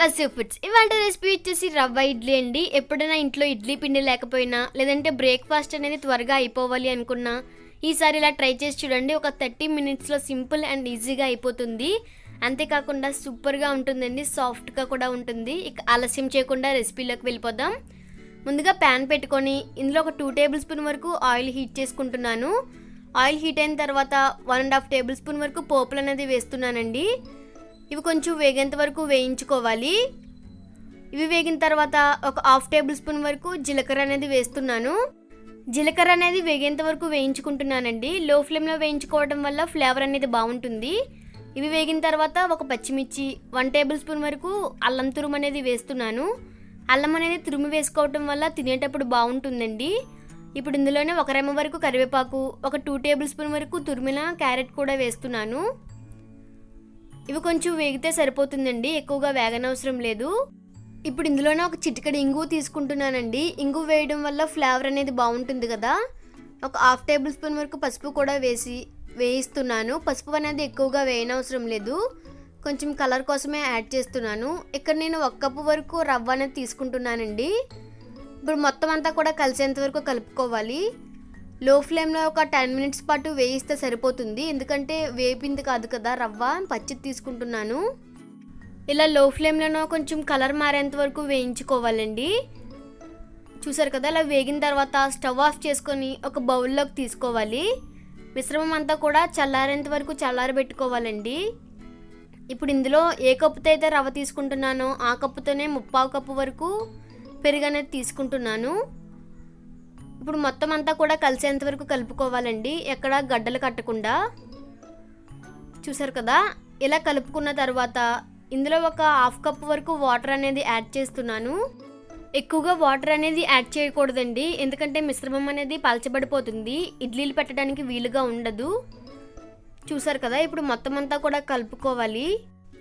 Vasu foods ఇవాళ recipe వచ్చేసి రవ్వ ఇడ్లీ అండి. ఎప్పుడైనా ఇంట్లో ఇడ్లీ పిండి లేకపోయినా లేదంటే బ్రేక్ఫాస్ట్ అనేది త్వరగా అయిపోవాలి అనుకున్నా ఈసారి ఇలా ట్రై చేసి చూడండి. ఒక 30 మినిట్స్లో సింపుల్ అండ్ ఈజీగా అయిపోతుంది. అంతేకాకుండా సూపర్గా ఉంటుందండి, సాఫ్ట్గా కూడా ఉంటుంది. ఇక ఆలస్యం చేయకుండా రెసిపీలోకి వెళ్ళిపోదాం. ముందుగా ప్యాన్ పెట్టుకొని ఇందులో ఒక 2 టేబుల్ స్పూన్ వరకు ఆయిల్ హీట్ చేసుకుంటున్నాను. ఆయిల్ హీట్ అయిన తర్వాత 1.5 టేబుల్ స్పూన్ వరకు పోపులు అనేది వేస్తున్నానండి. ఇవి కొంచెం వేగేంత వరకు వేయించుకోవాలి. ఇవి వేగిన తర్వాత ఒక 1/2 టేబుల్ స్పూన్ వరకు జీలకర్ర అనేది వేస్తున్నాను. జీలకర్ర అనేది వేగేంత వరకు వేయించుకుంటున్నానండి. లో ఫ్లేమ్లో వేయించుకోవడం వల్ల ఫ్లేవర్ అనేది బాగుంటుంది. ఇవి వేగిన తర్వాత ఒక పచ్చిమిర్చి 1 టేబుల్ స్పూన్ వరకు అల్లం తురుము అనేది వేస్తున్నాను. అల్లం అనేది తురుము వేసుకోవడం వల్ల తినేటప్పుడు బాగుంటుందండి. ఇప్పుడు ఇందులోనే 1 రెమ్మ వరకు కరివేపాకు, ఒక 2 టేబుల్ స్పూన్ వరకు తురిమిన క్యారెట్ కూడా వేస్తున్నాను. ఇవి కొంచెం వేగితే సరిపోతుందండి, ఎక్కువగా వేగనవసరం లేదు. ఇప్పుడు ఇందులోనే ఒక చిటికెడు ఇంగు తీసుకుంటున్నానండి. ఇంగు వేయడం వల్ల ఫ్లేవర్ అనేది బాగుంటుంది కదా. ఒక 1/2 టేబుల్ స్పూన్ వరకు పసుపు కూడా వేయిస్తున్నాను. పసుపు అనేది ఎక్కువగా వేయనవసరం లేదు, కొంచెం కలర్ కోసమే యాడ్ చేస్తున్నాను. ఇక్కడ నేను 1 కప్పు వరకు రవ్వ అనేది తీసుకుంటున్నానండి. ఇప్పుడు మొత్తం అంతా కూడా కలిసేంత వరకు కలుపుకోవాలి. లో ఫ్లేమ్లో ఒక 10 మినిట్స్ పాటు వేయిస్తే సరిపోతుంది, ఎందుకంటే వేపింది కాదు కదా రవ్వ, పచ్చిది తీసుకుంటున్నాను. ఇలా లో ఫ్లేమ్లోనో కొంచెం కలర్ మారేంత వరకు వేయించుకోవాలండి. చూసారు కదా, ఇలా వేగిన తర్వాత స్టవ్ ఆఫ్ చేసుకొని ఒక బౌల్లోకి తీసుకోవాలి. మిశ్రమం అంతా కూడా చల్లారేంత వరకు చల్లారబెట్టుకోవాలండి. ఇప్పుడు ఇందులో ఏ కప్పుతో అయితే రవ్వ తీసుకుంటున్నానో ఆ కప్పుతోనే 1/4 కప్పు వరకు పెరుగు అనేది తీసుకుంటున్నాను. ఇప్పుడు మొత్తం అంతా కూడా కలిసేంత వరకు కలుపుకోవాలండి, ఎక్కడ గడ్డలు కట్టకుండా. చూసారు కదా, ఇలా కలుపుకున్న తర్వాత ఇందులో ఒక 1/2 కప్పు వరకు వాటర్ అనేది యాడ్ చేస్తున్నాను. ఎక్కువగా వాటర్ అనేది యాడ్ చేయకూడదండి, ఎందుకంటే మిశ్రమం అనేది పలచబడిపోతుంది, ఇడ్లీలు పెట్టడానికి వీలుగా ఉండదు. చూసారు కదా, ఇప్పుడు మొత్తం అంతా కూడా కలుపుకోవాలి.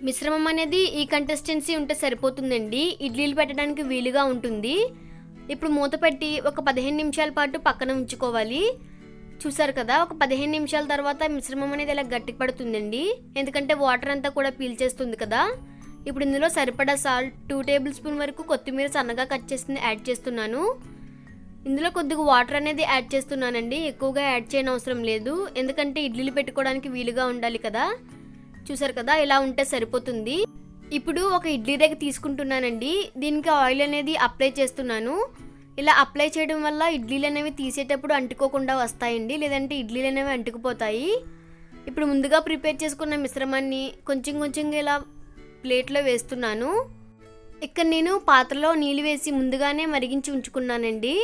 మిశ్రమం అనేది ఈ కన్సిస్టెన్సీ ఉంటే సరిపోతుందండి, ఇడ్లీలు పెట్టడానికి వీలుగా ఉంటుంది. ఇప్పుడు మూత పెట్టి ఒక 15 నిమిషాల పాటు పక్కన ఉంచుకోవాలి. చూసారు కదా, ఒక 15 నిమిషాల తర్వాత మిశ్రమం అనేది ఇలా గట్టి పడుతుందండి, ఎందుకంటే వాటర్ అంతా కూడా పీల్చేస్తుంది కదా. ఇప్పుడు ఇందులో సరిపడా సాల్ట్, 2 టేబుల్ స్పూన్ వరకు కొత్తిమీర సన్నగా కట్ చేసింది యాడ్ చేస్తున్నాను. ఇందులో కొద్దిగా వాటర్ అనేది యాడ్ చేస్తున్నానండి, ఎక్కువగా యాడ్ చేయని అవసరం లేదు, ఎందుకంటే ఇడ్లీలు పెట్టుకోవడానికి వీలుగా ఉండాలి కదా. చూసారు కదా, ఇలా ఉంటే సరిపోతుంది. ఇప్పుడు ఒక ఇడ్లీ రేగ తీసుకుంటున్నానండి, దీనికి ఆయిల్ అనేది అప్లై చేస్తున్నాను. ఇలా అప్లై చేయడం వల్ల ఇడ్లీలు అనేవి తీసేటప్పుడు అంటుకోకుండా వస్తాయండి, లేదంటే ఇడ్లీలు అనేవి అంటుకుపోతాయి. ఇప్పుడు ముందుగా ప్రిపేర్ చేసుకున్న మిశ్రమాన్ని కొంచెం కొంచెంగా ఇలా ప్లేట్లో వేస్తున్నాను. ఇక్కడ నేను పాత్రలో నీళ్ళు వేసి ముందుగానే మరిగించి ఉంచుకున్నానండి.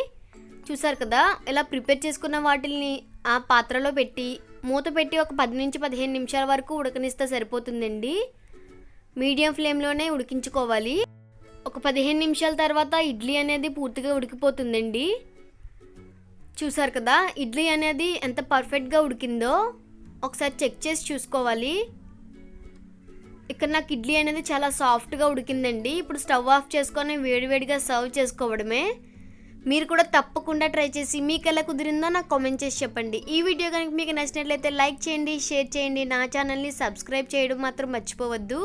చూసారు కదా, ఇలా ప్రిపేర్ చేసుకున్న వాటిని ఆ పాత్రలో పెట్టి మూత పెట్టి ఒక 10 నుంచి 15 నిమిషాల వరకు ఉడకనిస్తే సరిపోతుందండి. మీడియం ఫ్లేమ్లోనే ఉడికించుకోవాలి. ఒక 15 నిమిషాల తర్వాత ఇడ్లీ అనేది పూర్తిగా ఉడికిపోతుందండి. చూసారు కదా, ఇడ్లీ అనేది ఎంత పర్ఫెక్ట్గా ఉడికిందో ఒకసారి చెక్ చేసి చూసుకోవాలి. ఇక్కడ నాకు ఇడ్లీ అనేది చాలా సాఫ్ట్గా ఉడికిందండి. ఇప్పుడు స్టవ్ ఆఫ్ చేసుకొని వేడివేడిగా సర్వ్ చేసుకోవడమే. మీరు కూడా తప్పకుండా ట్రై చేసి మీకు ఎలా కుదిరిందో నాకు కామెంట్ చేసి చెప్పండి. ఈ వీడియో కనుక మీకు నచ్చినట్లయితే లైక్ చేయండి, షేర్ చేయండి, నా ఛానల్ని సబ్స్క్రైబ్ చేయడం మాత్రం మర్చిపోవద్దు.